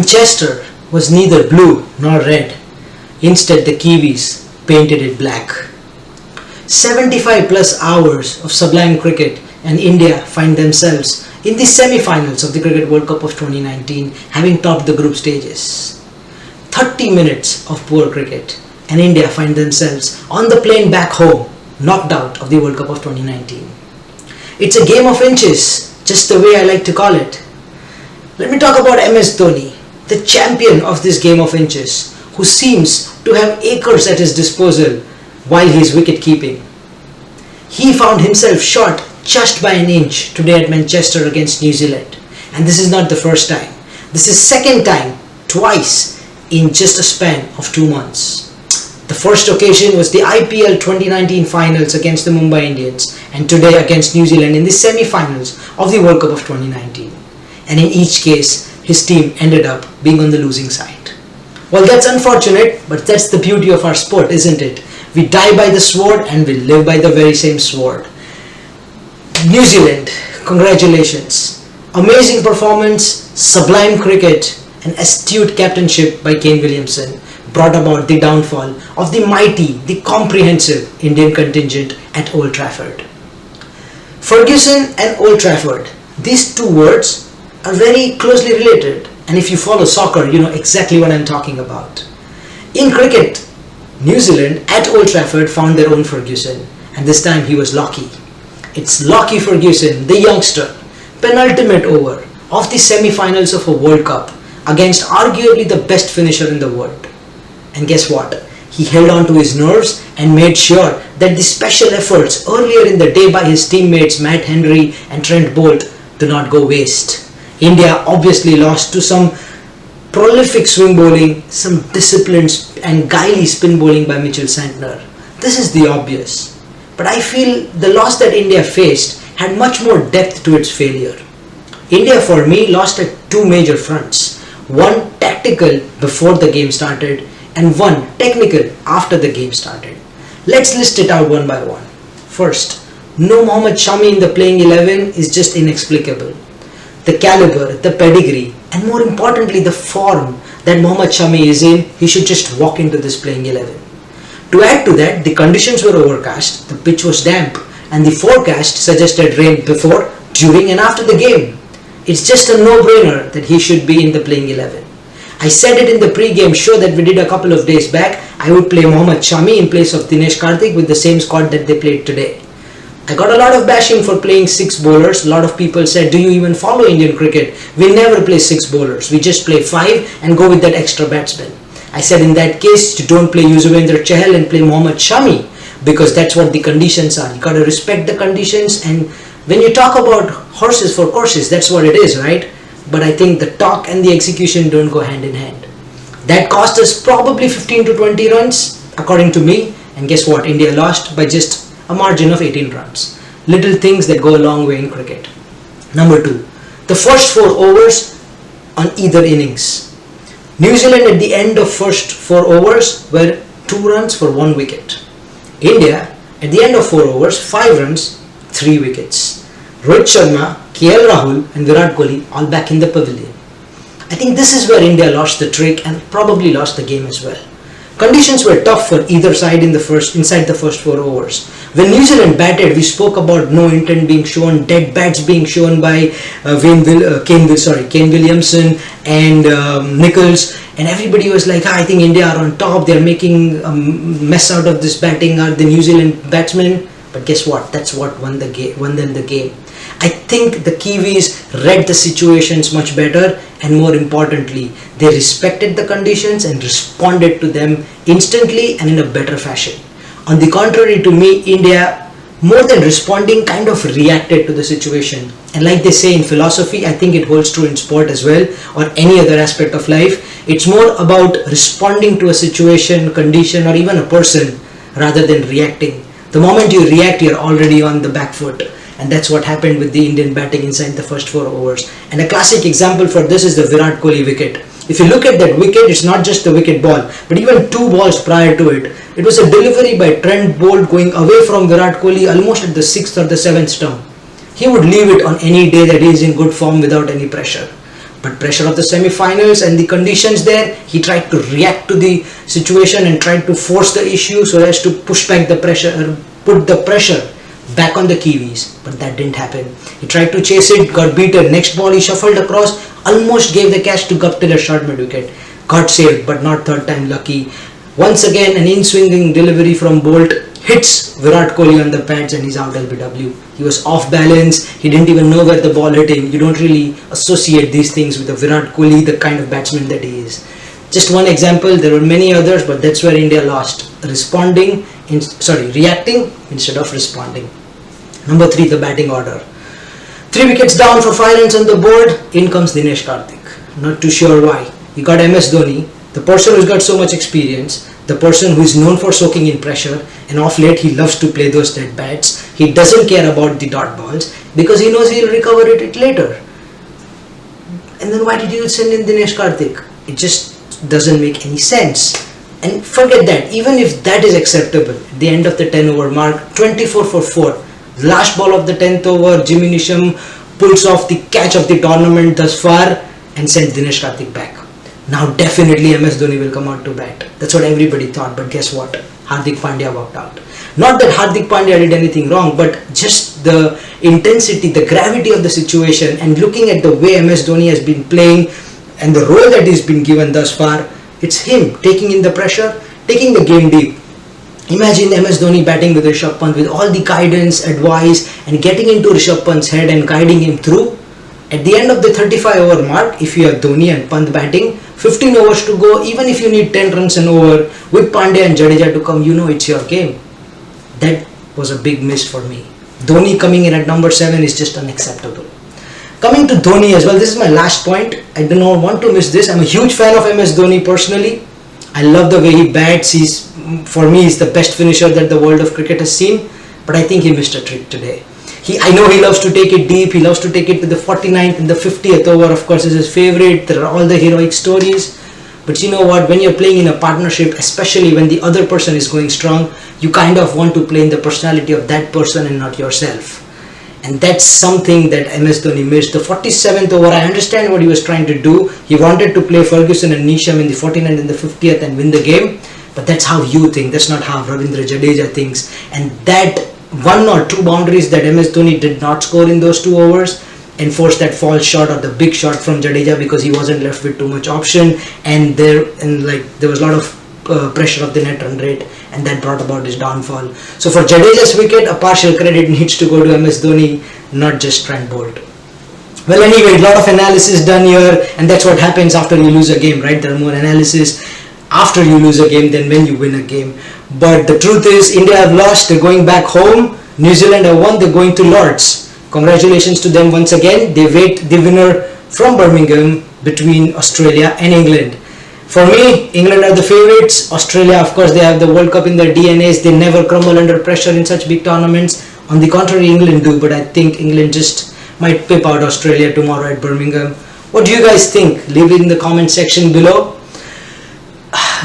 Manchester was neither blue nor red. Instead, the Kiwis painted it black. 75 plus hours of sublime cricket, and India find themselves in the semifinals of the Cricket World Cup of 2019, having topped the group stages. 30 minutes of poor cricket, and India find themselves on the plane back home, knocked out of the World Cup of 2019. It's a game of inches, just the way I like to call it. Let me talk about MS Dhoni, the champion of this game of inches, who seems to have acres at his disposal while he's wicket keeping. He found himself short just by an inch today at Manchester against New Zealand, and this is not the first time. This is second time, twice in just a span of 2 months. The first occasion was the IPL 2019 finals against the Mumbai Indians, and today against New Zealand in the semi-finals of the World Cup of 2019. And in each case, his team ended up being on the losing side. Well, that's unfortunate, but that's the beauty of our sport, isn't it? We die by the sword and we live by the very same sword. New Zealand, congratulations. Amazing performance, sublime cricket, and astute captainship by Kane Williamson brought about the downfall of the mighty, the comprehensive Indian contingent at Old Trafford. Ferguson and Old Trafford, these two words are very closely related, and if you follow soccer, you know exactly what I'm talking about. In cricket, New Zealand at Old Trafford found their own Ferguson, and this time he was Lockie. It's Lockie Ferguson, the youngster, penultimate over of the semi-finals of a World Cup against arguably the best finisher in the world. And guess what? He held on to his nerves and made sure that the special efforts earlier in the day by his teammates Matt Henry and Trent Bolt do not go waste. India obviously lost to some prolific swing bowling, some disciplined and guily spin bowling by Mitchell Santner. This is the obvious. But I feel the loss that India faced had much more depth to its failure. India, for me, lost at two major fronts. One tactical before the game started, and one technical after the game started. Let's list it out one by one. First, no Mohammad Shami in the playing 11 is just inexplicable. The caliber, the pedigree, and more importantly the form that Mohammad Shami is in, he should just walk into this playing 11. To add to that, the conditions were overcast, the pitch was damp, and the forecast suggested rain before, during and after the game. It's just a no-brainer that he should be in the playing 11. I said it in the pre-game show that we did a couple of days back. I would play Mohammad Shami in place of Dinesh Karthik with the same squad that they played today. I got a lot of bashing for playing 6 bowlers. A lot of people said, do you even follow Indian cricket? We never play 6 bowlers. We just play 5 and go with that extra batsman. I said in that case, you don't play Yuzvendra Chahal and play Mohammad Shami, because that's what the conditions are. You got to respect the conditions, and when you talk about horses for courses, that's what it is, right? But I think the talk and the execution don't go hand in hand. That cost us probably 15 to 20 runs, according to me. And guess what? India lost by just a margin of 18 runs. Little things that go a long way in cricket. Number 2, the first 4 overs on either innings. New Zealand at the end of first 4 overs were 2 runs for 1 wicket. India at the end of 4 overs, 5 runs, 3 wickets. Rohit Sharma, KL Rahul and Virat Kohli all back in the pavilion. I think this is where India lost the trick and probably lost the game as well. Conditions were tough for either side inside the first 4 overs. When New Zealand batted, we spoke about no intent being shown, dead bats being shown by Kane Williamson and Nichols, and everybody was like, I think India are on top, they're making a mess out of this batting, are the New Zealand batsmen. But guess what? That's what won them the game. I think the Kiwis read the situations much better, and more importantly, they respected the conditions and responded to them instantly and in a better fashion. On the contrary to me, India, more than responding, kind of reacted to the situation. And like they say in philosophy, I think it holds true in sport as well, or any other aspect of life. It's more about responding to a situation, condition, or even a person rather than reacting. The moment you react, you're already on the back foot. And that's what happened with the Indian batting inside the first 4 overs. And a classic example for this is the Virat Kohli wicket. If you look at that wicket, it's not just the wicket ball, but even 2 balls prior to it. It was a delivery by Trent Bolt going away from Virat Kohli almost at the 6th or the 7th stump. He would leave it on any day that he is in good form without any pressure. But pressure of the semi-finals and the conditions there, he tried to react to the situation and tried to force the issue so as to push back the pressure, put the pressure back on the Kiwis. But that didn't happen. He tried to chase it, got beaten. Next ball he shuffled across, almost gave the catch to Guptill a short mid-wicket. Got saved, but not third time lucky. Once again, an in-swinging delivery from Bolt hits Virat Kohli on the pads and he's out LBW. He was off balance. He didn't even know where the ball hit him. You don't really associate these things with the Virat Kohli, the kind of batsman that he is. Just one example. There were many others, but that's where India lost. Reacting instead of responding. Number 3, the batting order. 3 wickets down for 5 runs on the board. In comes Dinesh Karthik. Not too sure why. He got MS Dhoni, the person who's got so much experience, the person who is known for soaking in pressure, and off late he loves to play those dead bats. He doesn't care about the dot balls because he knows he'll recover it later. And then why did you send in Dinesh Karthik? It just doesn't make any sense. And forget that, even if that is acceptable, at the end of the 10 over mark, 24 for 4, last ball of the 10th over, Jimmy Neesham pulls off the catch of the tournament thus far and sends Dinesh Karthik back. Now definitely MS Dhoni will come out to bat. That's what everybody thought, but guess what? Hardik Pandya walked out. Not that Hardik Pandya did anything wrong, but just the intensity, the gravity of the situation, and looking at the way MS Dhoni has been playing and the role that he's been given thus far, it's him taking in the pressure, taking the game deep. Imagine MS Dhoni batting with Rishabh Pant with all the guidance, advice, and getting into Rishabh Pant's head and guiding him through. At the end of the 35 over mark, if you have Dhoni and Pant batting, 15 overs to go, even if you need 10 runs an over with Pandya and Jadeja to come, you know it's your game. That was a big miss for me. Dhoni coming in at number 7 is just unacceptable. Coming to Dhoni as well, this is my last point. I do not want to miss this. I'm a huge fan of MS Dhoni personally. I love the way he bats. For me, he's the best finisher that the world of cricket has seen. But I think he missed a trick today. I know he loves to take it deep. He loves to take it to the 49th and the 50th over, of course, is his favorite. There are all the heroic stories. But you know what? When you're playing in a partnership, especially when the other person is going strong, you kind of want to play in the personality of that person and not yourself. And that's something that MS Dhoni missed. The 47th over, I understand what he was trying to do. He wanted to play Ferguson and Neesham in the 49th and the 50th and win the game. But that's how you think. That's not how Ravindra Jadeja thinks. And that 1 or 2 boundaries that MS Dhoni did not score in those 2 overs enforced that false shot or the big shot from Jadeja because he wasn't left with too much option, and there was a lot of pressure of the net run rate, and that brought about his downfall. So for Jadeja's wicket, a partial credit needs to go to MS Dhoni, not just Trent Bolt. Well, anyway, a lot of analysis done here, and that's what happens after you lose a game, right? There are more analysis after you lose a game than when you win a game. But the truth is, India have lost, they're going back home. New Zealand have won, they're going to Lords. Congratulations to them once again. They wait the winner from Birmingham between Australia and England. For me, England are the favourites. Australia, of course, they have the World Cup in their DNAs. They never crumble under pressure in such big tournaments. On the contrary, England do, but I think England just might pip out Australia tomorrow at Birmingham. What do you guys think? Leave it in the comment section below.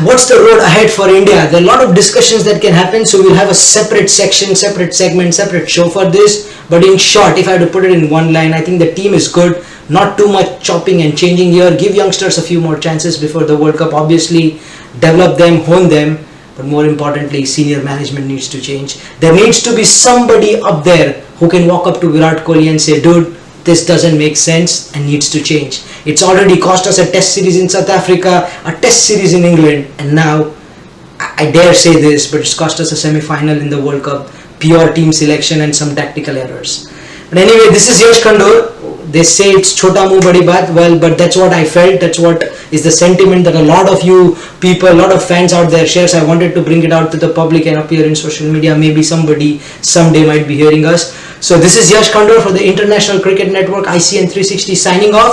What's the road ahead for India? There are a lot of discussions that can happen, so we'll have a separate section, separate segment, separate show for this. But in short, if I had to put it in one line, I think the team is good. Not too much chopping and changing here. Give youngsters a few more chances before the World Cup. Obviously, develop them, hone them. But more importantly, senior management needs to change. There needs to be somebody up there who can walk up to Virat Kohli and say, dude, this doesn't make sense and needs to change. It's already cost us a test series in South Africa, a test series in England, and now, I dare say this, but it's cost us a semi-final in the World Cup, pure team selection and some tactical errors. But anyway, this is Yash Khandor. They say it's chota muh badi baat. Well, but that's what I felt. That's what is the sentiment that a lot of you people, a lot of fans out there shares. I wanted to bring it out to the public and appear in social media. Maybe somebody someday might be hearing us. So this is Yash Khandor for the International Cricket Network, ICN 360 signing off.